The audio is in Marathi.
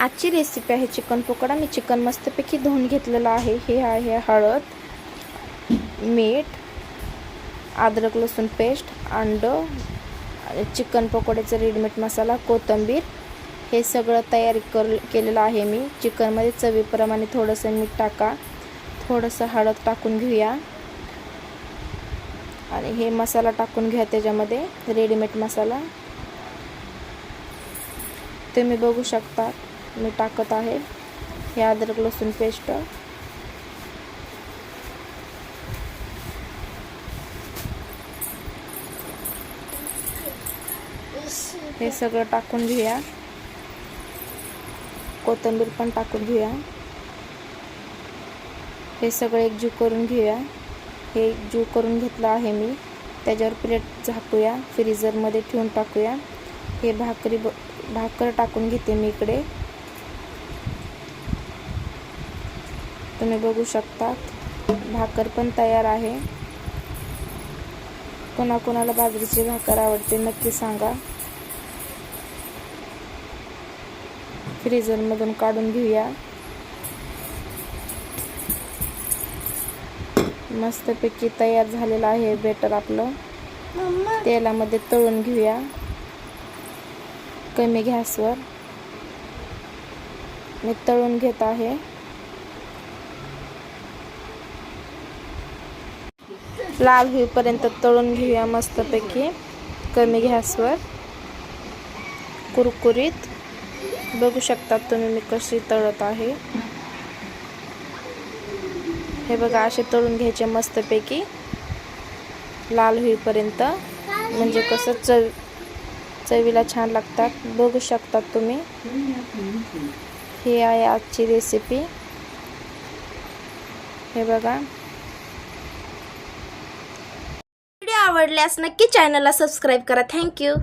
आजची रेसिपी आहे चिकन पकोडा। मी चिकन मस्तपैकी धुवून घेतलेलं आहे। हे आहे हळद, मीठ, अद्रक लसूण पेस्ट, अंड, चिकन पकोड्याचा रेडीमेड मसाला, कोथिंबीर, हे सगळं तयारी केलेलं आहे मी। चिकनमध्ये चवीप्रमाणे थोडंसं मीठ टाका, थोडंसं हळद टाकून घेऊया आणि हे मसाला टाकून घ्या त्याच्यामध्ये, रेडीमेड मसाला तुम्ही बघू शकता मी टाकत आहे। हे अद्रक लसूण पेस्ट, हे सगळं टाकून घेऊया, कोथिंबीर पण टाकून घेऊया, हे सगळं एकजीव करून घेऊया। हे एकजीव करून घेतलं आहे मी। त्याच्यावर प्लेट झाकूया, फ्रीजरमध्ये ठेवून टाकूया। हे भाकर टाकून घेते मी इकडे, तुम्ही बघू शकता भाकर पण तयार आहे। कोणाकोणाला बाजरीची भाकर आवडते नक्की सांगा। फ्रीजरमधून काढून घेऊया, मस्तपैकी तयार झालेलं आहे बेटर आपलं। तेलामध्ये तळून घेऊया कमी गॅसवर, मी तळून घेत आहे। लाल होईपर्यंत तळून घेऊया मस्तपैकी कमी गॅसवर, कुरकुरीत। बघू शकता तुम्ही मी कशी तळत आहे। हे बघा, असे तळून घ्यायचे मस्तपैकी लाल होईपर्यंत, म्हणजे कसं चवीला छान लागतात। बघू शकता तुम्ही, हे आहे आजची रेसिपी। हे बघा, व्हिडिओ आवडल्यास नक्की चॅनलला सबस्क्राईब करा। थँक्यू।